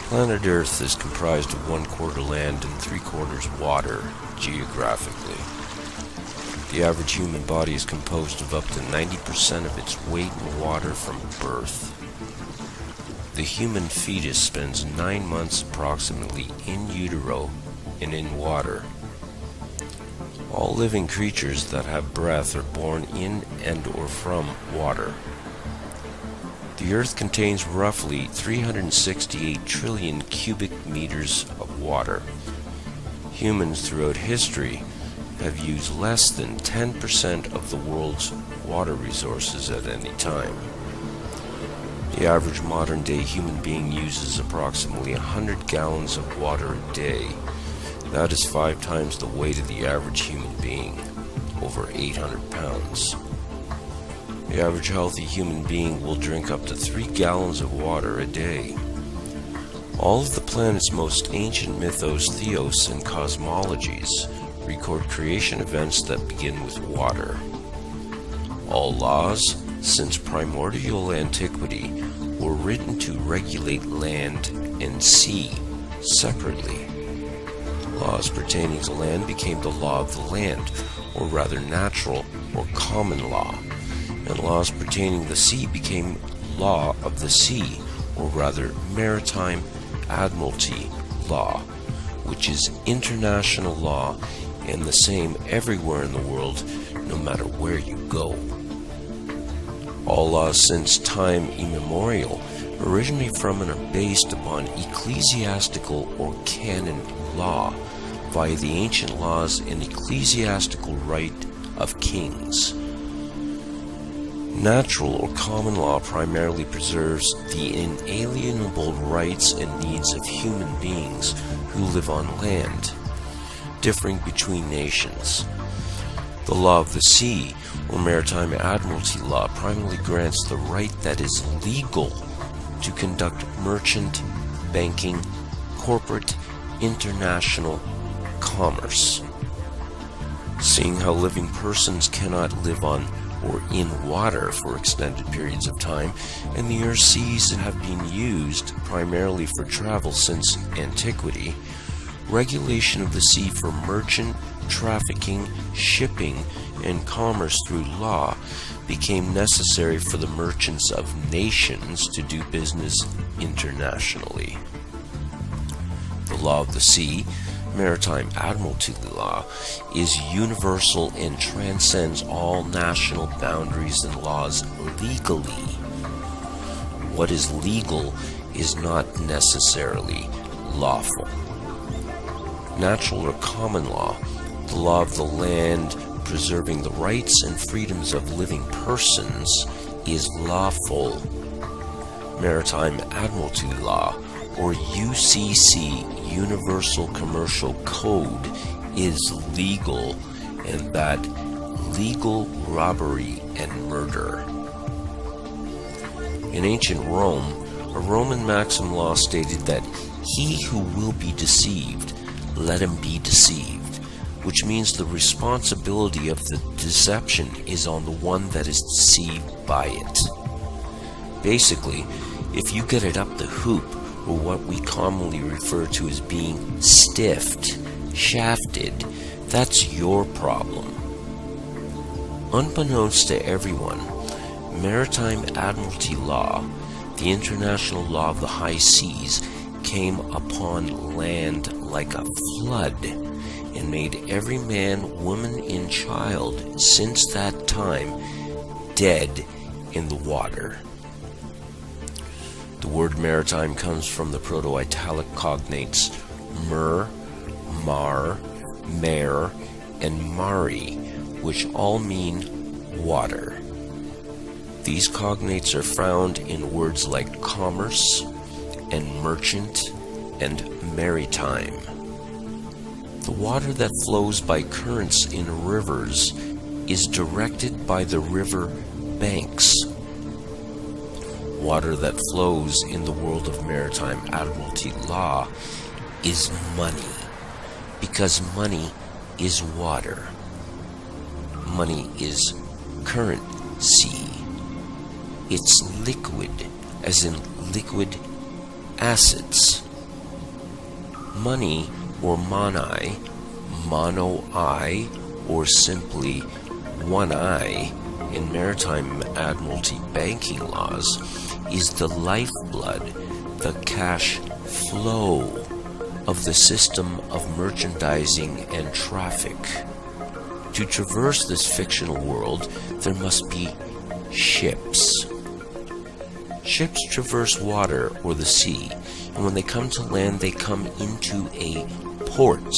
Planet Earth is comprised of 1/4 land and 3/4 water, geographically. The average human body is composed of up to 90% of its weight in water from birth. The human fetus spends 9 months approximately in utero and in water. All living creatures that have breath are born in and or from water. The Earth contains roughly 368 trillion cubic meters of water. Humans throughout history have used less than 10% of the world's water resources at any time. The average modern-day human being uses approximately 100 gallons of water a day. That is 5 times the weight of the average human being, over 800 pounds. The average healthy human being will drink up to 3 gallons of water a day. All of the planet's most ancient mythos, theos, and cosmologies record creation events that begin with water. All laws, since primordial antiquity, were written to regulate land and sea separately. Laws pertaining to land became the law of the land, or rather natural or common law, and laws pertaining to the sea became law of the sea, or rather maritime admiralty law, which is international law and the same everywhere in the world, no matter where you go. All laws since time immemorial originate from and are based upon ecclesiastical or canon law via the ancient laws and ecclesiastical right of kings. Natural or common law primarily preserves the inalienable rights and needs of human beings who live on land, differing between nations. The law of the sea, or maritime admiralty law, primarily grants the right that is legal to conduct merchant, banking, corporate, international commerce. Seeing how living persons cannot live on or in water for extended periods of time, and the Earth's seas have been used primarily for travel since antiquity, regulation of the sea for merchant, trafficking, shipping, and commerce through law became necessary for the merchants of nations to do business internationally. The law of the sea, maritime admiralty law, is universal and transcends all national boundaries and laws legally. What is legal is not necessarily lawful. Natural or common law, the law of the land preserving the rights and freedoms of living persons, is lawful. Maritime admiralty law, or UCC, Universal Commercial Code, is legal, and that legal robbery and murder. In ancient Rome, a Roman maxim law stated that he who will be deceived, let him be deceived, which means the responsibility of the deception is on the one that is deceived by it. Basically, if you get it up the hoop, or what we commonly refer to as being stiffed, shafted, that's your problem. Unbeknownst to everyone, maritime admiralty law, the international law of the high seas, came upon land like a flood and made every man, woman, and child since that time dead in the water. The word maritime comes from the Proto-Italic cognates mer, mar, mare, and mari, which all mean water. These cognates are found in words like commerce and merchant and maritime. The water that flows by currents in rivers is directed by the river banks. Water that flows in the world of maritime admiralty law is money, because money is water. Money is currency. It's liquid, as in liquid assets. Money, or manai, mono-eye, or simply one eye in maritime admiralty banking laws, is the lifeblood, the cash flow of the system of merchandising and traffic. To traverse this fictional world, there must be ships. Ships traverse water or the sea, and when they come to land, they come into a port.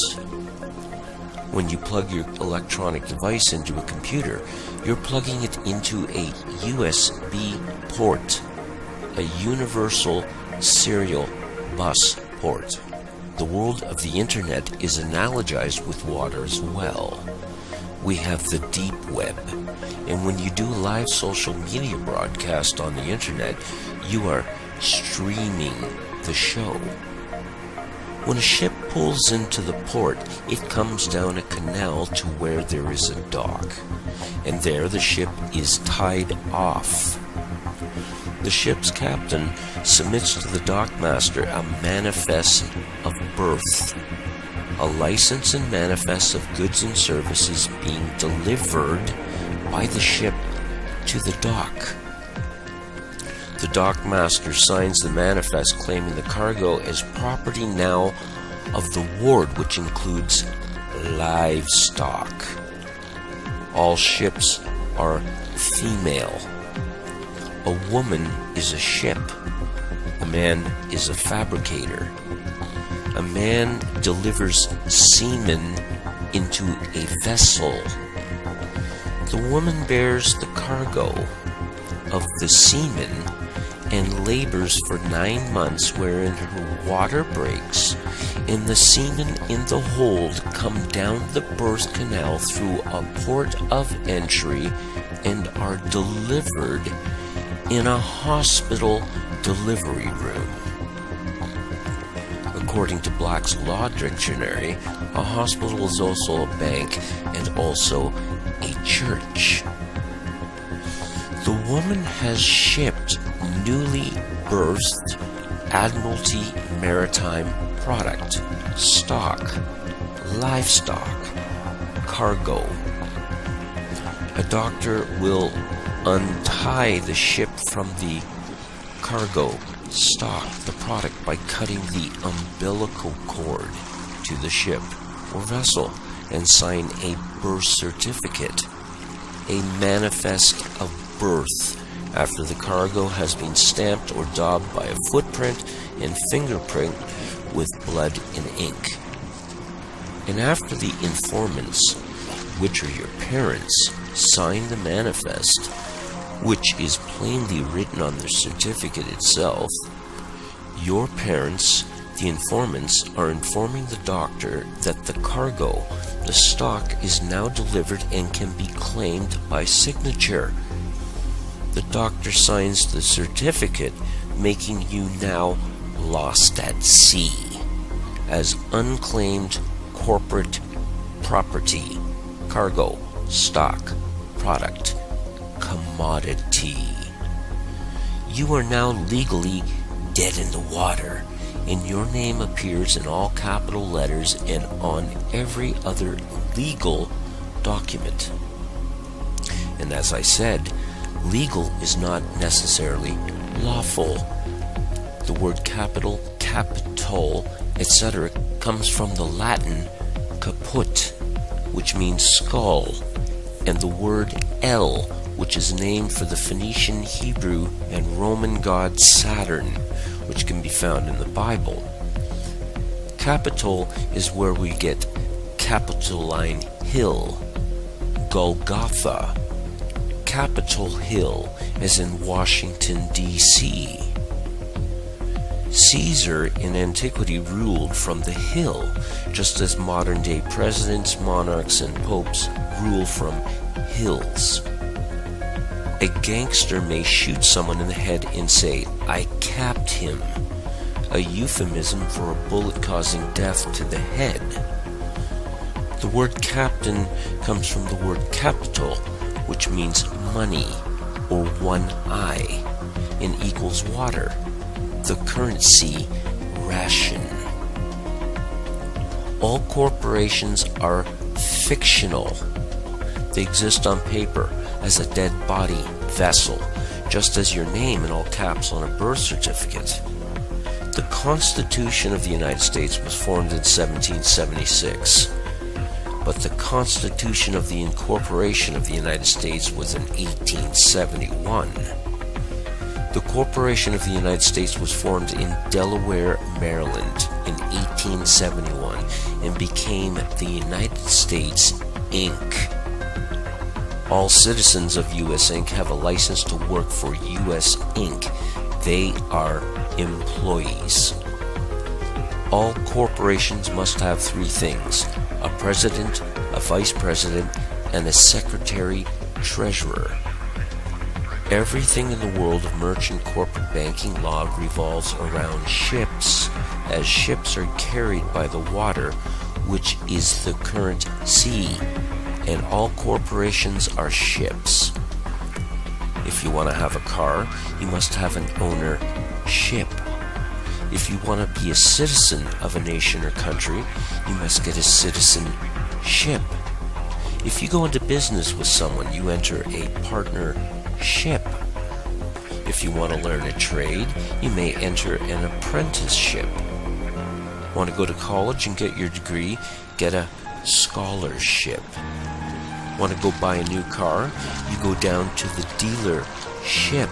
When you plug your electronic device into a computer, you're plugging it into a USB port, a universal serial bus port. The world of the internet is analogized with water as well. We have the deep web, and when you do a live social media broadcast on the internet, you are streaming the show. When a ship pulls into the port, it comes down a canal to where there is a dock, and there the ship is tied off. The ship's captain submits to the dockmaster a manifest of birth, a license and manifest of goods and services being delivered by the ship to the dock. The dockmaster signs the manifest claiming the cargo as property now of the ward, which includes livestock. All ships are female. A woman is a ship. A man is a fabricator. A man delivers semen into a vessel. The woman bears the cargo of the semen and labors for 9 months, wherein her water breaks, and the semen in the hold come down the birth canal through a port of entry and are delivered in a hospital delivery room. According to Black's Law Dictionary, a hospital is also a bank and also a church. The woman has shipped newly birthed Admiralty maritime product, stock, livestock, cargo. A doctor will untie the ship from the cargo, stock, the product, by cutting the umbilical cord to the ship or vessel and sign a birth certificate, a manifest of birth, after the cargo has been stamped or daubed by a footprint and fingerprint with blood and ink. And after the informants, which are your parents, sign the manifest, which is plainly written on the certificate itself, your parents, the informants, are informing the doctor that the cargo, the stock, is now delivered and can be claimed by signature. The doctor signs the certificate, making you now lost at sea as unclaimed corporate property, cargo, stock, product, commodity. You are now legally dead in the water, and your name appears in all capital letters and on every other legal document. And as I said, legal is not necessarily lawful. The word capital, capital, etc. comes from the Latin caput, which means skull, and the word El, which is named for the Phoenician, Hebrew, and Roman god Saturn, which can be found in the Bible. Capitol is where we get Capitoline Hill, Golgotha, Capitol Hill, as in Washington, D.C. Caesar in antiquity ruled from the hill, just as modern-day presidents, monarchs, and popes rule from hills. A gangster may shoot someone in the head and say, "I capped him," a euphemism for a bullet causing death to the head. The word captain comes from the word capital, which means money, or one eye, and equals water, the currency ration. All corporations are fictional. They exist on paper as a dead body vessel, just as your name in all caps on a birth certificate. The Constitution of the United States was formed in 1776, but the Constitution of the Incorporation of the United States was in 1871. The Corporation of the United States was formed in Delaware, Maryland in 1871 and became the United States, Inc. All citizens of U.S. Inc. have a license to work for U.S. Inc. They are employees. All corporations must have three things: a president, a vice president, and a secretary-treasurer. Everything in the world of merchant corporate banking law revolves around ships, as ships are carried by the water, which is the current sea, and all corporations are ships. If you want to have a car, you must have an ownership. If you want to be a citizen of a nation or country, you must get a citizenship. If you go into business with someone, you enter a partnership. If you want to learn a trade, you may enter an apprenticeship. Want to go to college and get your degree? Get a scholarship. Want to go buy a new car? You go down to the dealership.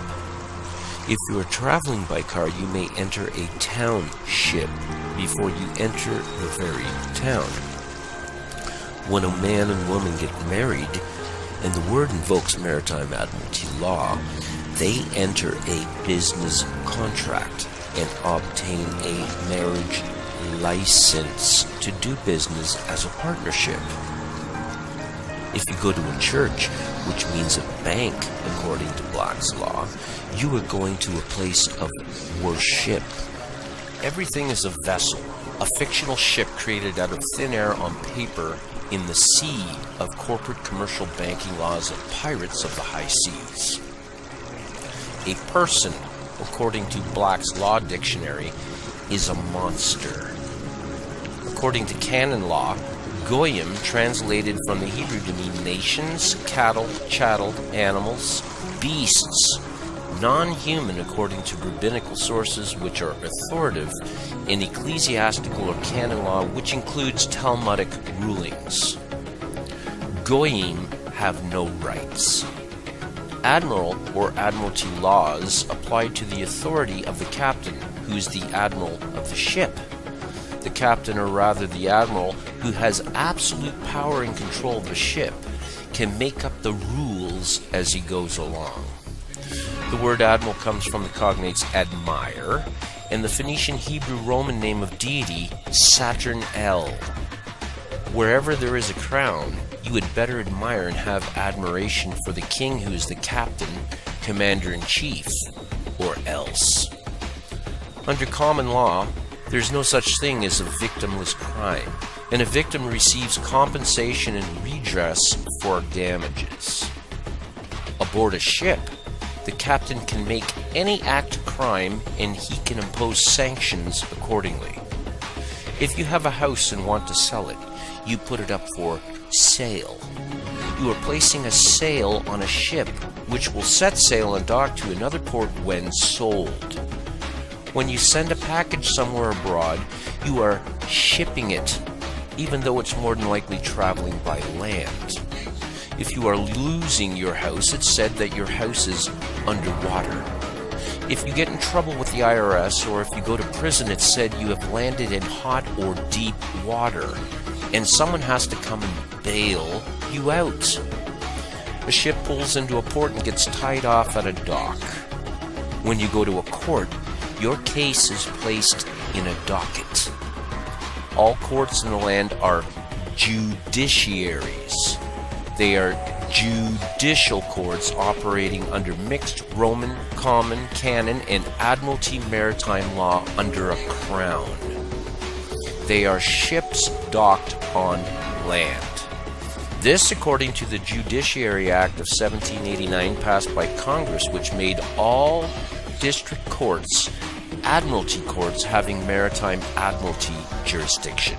If you are traveling by car, you may enter a township before you enter the very town. When a man and woman get married, and the word invokes maritime admiralty law, they enter a business contract and obtain a marriage license to do business as a partnership. If you go to a church, which means a bank according to Black's law, you are going to a place of worship. Everything is a vessel, a fictional ship created out of thin air on paper in the sea of corporate commercial banking laws of pirates of the high seas. A person, according to Black's Law Dictionary, is a monster. According to canon law, Goyim, translated from the Hebrew to mean nations, cattle, chattel, animals, beasts, non-human according to rabbinical sources which are authoritative in ecclesiastical or canon law, which includes Talmudic rulings. Goyim have no rights. Admiral or admiralty laws apply to the authority of the captain, who is the admiral of the ship. The captain, or rather the admiral, who has absolute power and control of the ship, can make up the rules as he goes along. The word admiral comes from the cognates admire, and the Phoenician Hebrew Roman name of deity, Saturn El. Wherever there is a crown, you had better admire and have admiration for the king who is the captain, commander-in-chief, or else. Under common law, there's no such thing as a victimless crime, and a victim receives compensation and redress for damages. Aboard a ship, the captain can make any act a crime and he can impose sanctions accordingly. If you have a house and want to sell it, you put it up for sale. You are placing a sale on a ship which will set sail and dock to another port when sold. When you send a package somewhere abroad, you are shipping it, even though it's more than likely traveling by land. If you are losing your house, it's said that your house is underwater. If you get in trouble with the IRS, or if you go to prison, it's said you have landed in hot or deep water, and someone has to come and bail you out. A ship pulls into a port and gets tied off at a dock. When you go to a court, your case is placed in a docket. All courts in the land are judiciaries. They are judicial courts operating under mixed Roman, common, canon, and admiralty maritime law under a crown. They are ships docked on land. This, according to the Judiciary Act of 1789 passed by Congress, which made all district courts admiralty courts having maritime admiralty jurisdiction.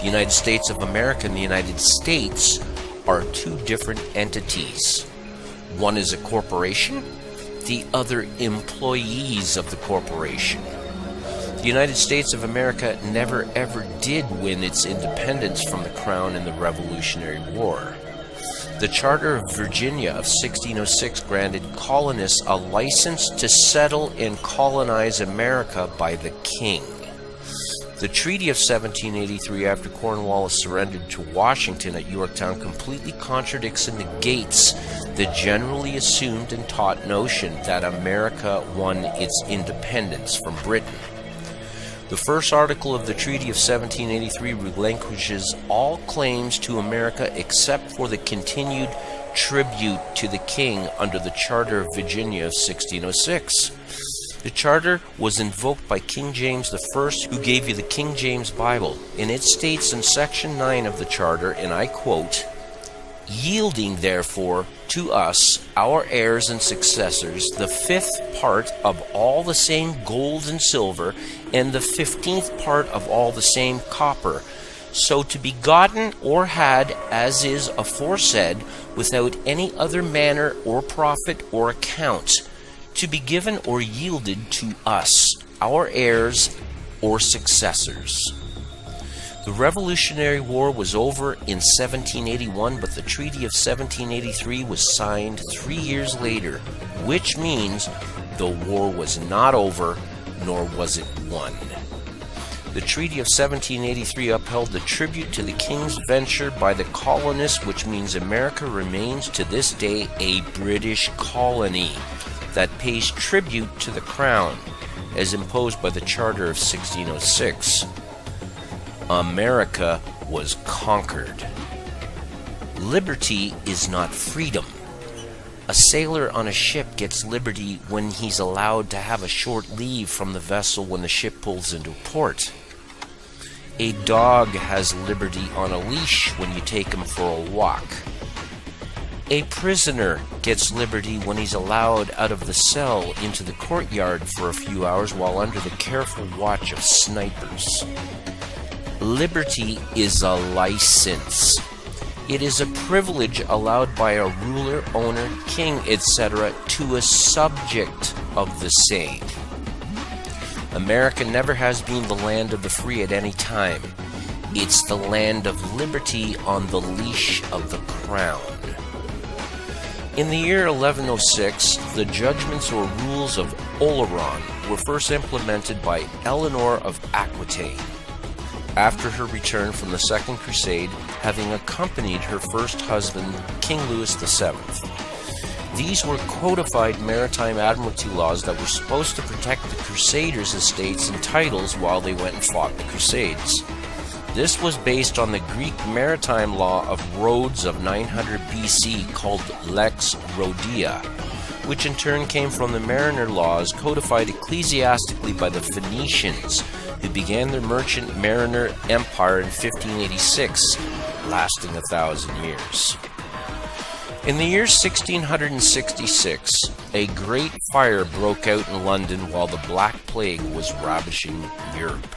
The United States of America and the United States are two different entities. One is a corporation, the other employees of the corporation. The United States of America never ever did win its independence from the Crown in the Revolutionary War. The Charter of Virginia of 1606 granted colonists a license to settle and colonize America by the King. The Treaty of 1783, after Cornwallis surrendered to Washington at Yorktown, completely contradicts and negates the generally assumed and taught notion that America won its independence from Britain. The first article of the Treaty of 1783 relinquishes all claims to America except for the continued tribute to the King under the Charter of Virginia of 1606. The charter was invoked by King James I, who gave you the King James Bible, and it states in Section 9 of the charter, and I quote, "Yielding therefore to us, our heirs and successors, the 5th part of all the same gold and silver, and the 15th part of all the same copper, so to be gotten or had, as is aforesaid, without any other manner or profit or account, to be given or yielded to us, our heirs or successors." The Revolutionary War was over in 1781, but the Treaty of 1783 was signed 3 years later, which means the war was not over, nor was it won. The Treaty of 1783 upheld the tribute to the King's venture by the colonists, which means America remains to this day a British colony that pays tribute to the Crown, as imposed by the Charter of 1606. America was conquered. Liberty is not freedom. A sailor on a ship gets liberty when he's allowed to have a short leave from the vessel when the ship pulls into port. A dog has liberty on a leash when you take him for a walk. A prisoner gets liberty when he's allowed out of the cell into the courtyard for a few hours while under the careful watch of snipers. Liberty is a license. It is a privilege allowed by a ruler, owner, king, etc. to a subject of the same. America never has been the land of the free at any time. It's the land of liberty on the leash of the Crown. In the year 1106, the judgments or rules of Oleron were first implemented by Eleanor of Aquitaine, after her return from the Second Crusade, having accompanied her first husband, King Louis VII. These were codified maritime admiralty laws that were supposed to protect the Crusaders' estates and titles while they went and fought the Crusades. This was based on the Greek maritime law of Rhodes of 900 BC called Lex Rhodia, which in turn came from the mariner laws codified ecclesiastically by the Phoenicians, who began their merchant mariner empire in 1586, lasting 1,000 years. In the year 1666, a great fire broke out in London while the Black Plague was ravaging Europe.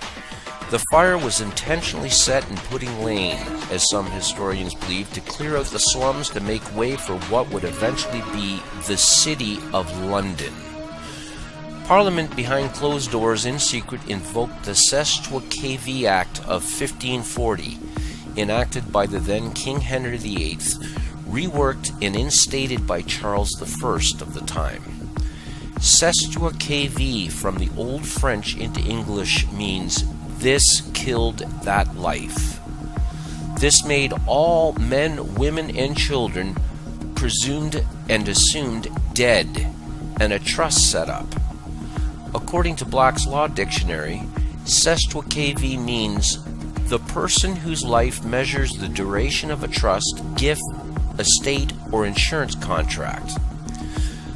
The fire was intentionally set in Pudding Lane, as some historians believe, to clear out the slums to make way for what would eventually be the City of London. Parliament, behind closed doors in secret, invoked the Sestuaceae Act of 1540, enacted by the then King Henry VIII, reworked and instated by Charles I of the time. Sestuaceae, from the Old French into English, means "this killed that life." This made all men, women, and children presumed and assumed dead, and a trust set up. According to Black's Law Dictionary, Sestuaceae means the person whose life measures the duration of a trust, gift, estate, or insurance contract.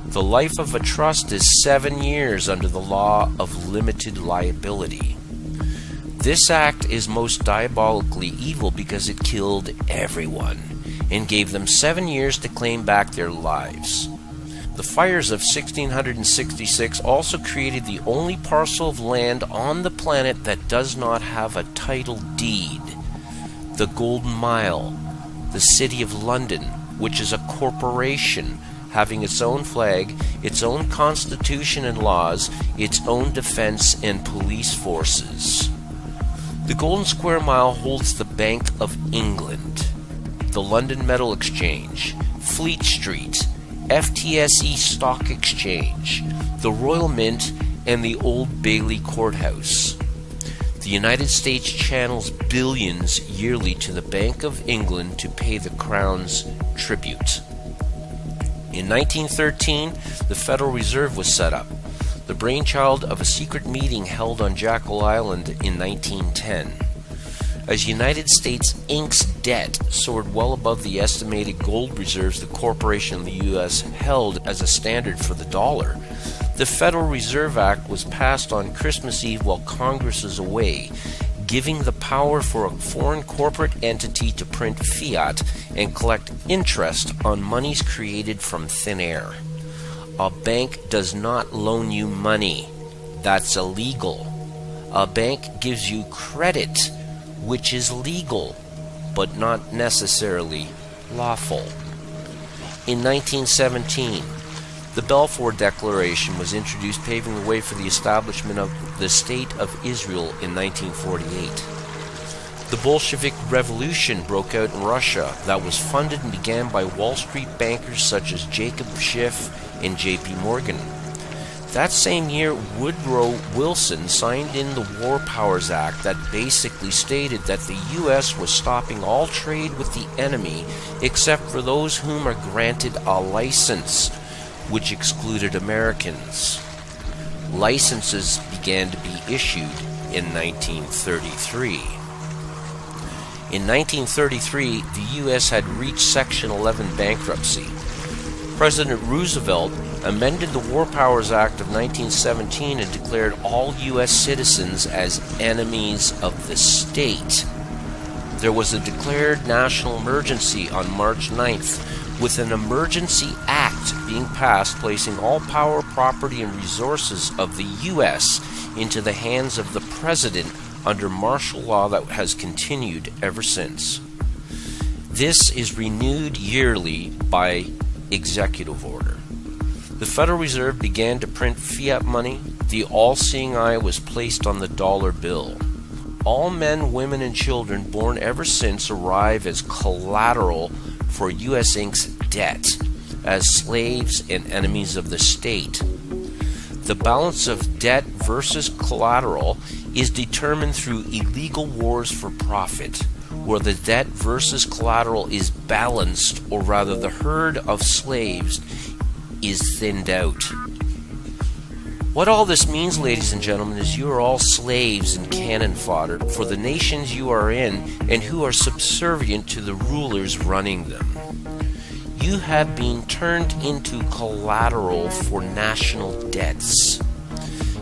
The life of a trust is 7 years under the law of limited liability. This act is most diabolically evil because it killed everyone and gave them 7 years to claim back their lives. The fires of 1666 also created the only parcel of land on the planet that does not have a title deed. the Golden Mile, the City of London, which is a corporation having its own flag, its own constitution and laws, its own defense and police forces. The Golden Square Mile holds the Bank of England, the London Metal Exchange, Fleet Street, FTSE Stock Exchange, the Royal Mint, and the Old Bailey Courthouse. The United States channels billions yearly to the Bank of England to pay the Crown's tribute. In 1913, the Federal Reserve was set up, the brainchild of a secret meeting held on Jekyll Island in 1910. As United States Inc.'s debt soared well above the estimated gold reserves the corporation of the U.S. held as a standard for the dollar, the Federal Reserve Act was passed on Christmas Eve while Congress was away, giving the power for a foreign corporate entity to print fiat and collect interest on monies created from thin air. A bank does not loan you money. That's illegal. A bank gives you credit, which is legal, but not necessarily lawful. In 1917, the Balfour Declaration was introduced, paving the way for the establishment of the State of Israel in 1948. The Bolshevik Revolution broke out in Russia that was funded and began by Wall Street bankers such as Jacob Schiff and J.P. Morgan. That same year, Woodrow Wilson signed in the War Powers Act that basically stated that the U.S. was stopping all trade with the enemy except for those whom are granted a license, which excluded Americans. Licenses began to be issued in 1933. In 1933, the U.S. had reached Section 11 bankruptcy. President Roosevelt amended the War Powers Act of 1917 and declared all U.S. citizens as enemies of the state. There was a declared national emergency on March 9th, with an emergency act being passed placing all power, property, and resources of the U.S. into the hands of the President under martial law that has continued ever since. This is renewed yearly by executive order. The Federal Reserve began to print fiat money. The all-seeing eye was placed on the dollar bill. All men, women, and children born ever since arrive as collateral for U.S. Inc.'s debt, as slaves and enemies of the state. The balance of debt versus collateral is determined through illegal wars for profit, where the debt versus collateral is balanced, or rather the herd of slaves is thinned out. What all this means, ladies and gentlemen, is you are all slaves and cannon fodder for the nations you are in and who are subservient to the rulers running them. You have been turned into collateral for national debts.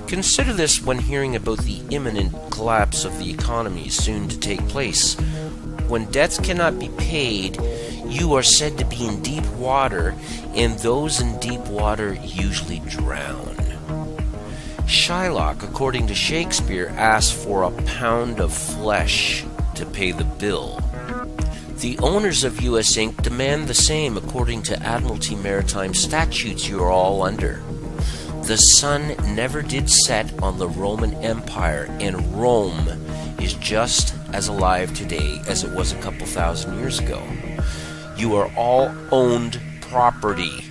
Consider this when hearing about the imminent collapse of the economy soon to take place. When debts cannot be paid, you are said to be in deep water, and those in deep water usually drown. Shylock, according to Shakespeare, asked for a pound of flesh to pay the bill. The owners of U.S. Inc. demand the same according to Admiralty Maritime statutes you are all under. The sun never did set on the Roman Empire, and Rome is just as alive today as it was a couple thousand years ago. You are all owned property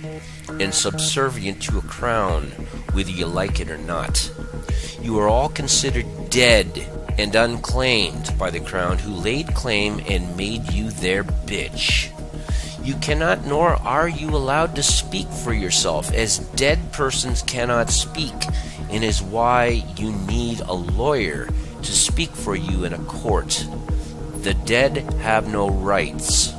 and subservient to a crown, whether you like it or not. You are all considered dead and unclaimed by the crown, who laid claim and made you their bitch. You cannot, nor are you allowed to speak for yourself, as dead persons cannot speak, and is why you need a lawyer to speak for you in a court. The dead have no rights.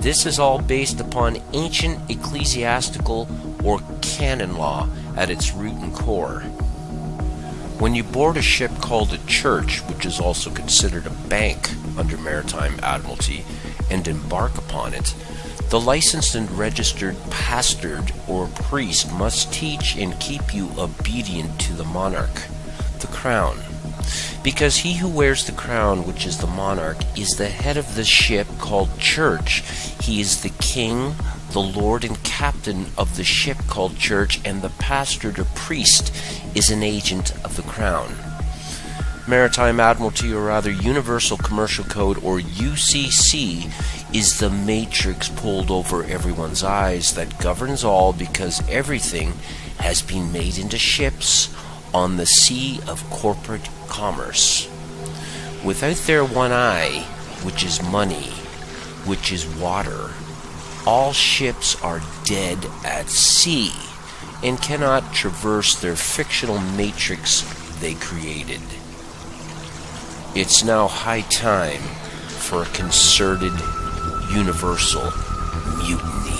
This is all based upon ancient ecclesiastical or canon law at its root and core. When you board a ship called a church, which is also considered a bank under maritime admiralty, and embark upon it, the licensed and registered pastor or priest must teach and keep you obedient to the monarch, the crown. Because he who wears the crown, which is the monarch, is the head of the ship called church. He is the king, the lord and captain of the ship called church, and the pastor or priest is an agent of the crown. Maritime Admiralty, or rather Universal Commercial Code, or UCC, is the matrix pulled over everyone's eyes that governs all, because everything has been made into ships on the sea of corporate commerce. Without their one eye, which is money, which is water, all ships are dead at sea and cannot traverse their fictional matrix they created. It's now high time for a concerted universal mutiny.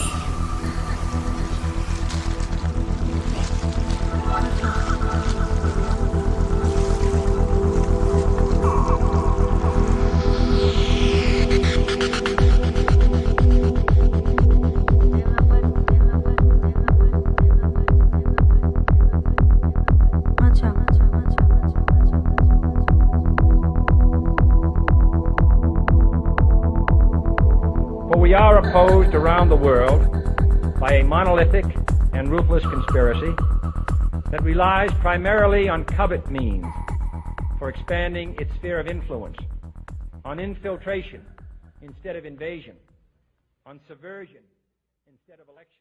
We are opposed around the world by a monolithic and ruthless conspiracy that relies primarily on covert means for expanding its sphere of influence, on infiltration instead of invasion, on subversion instead of election.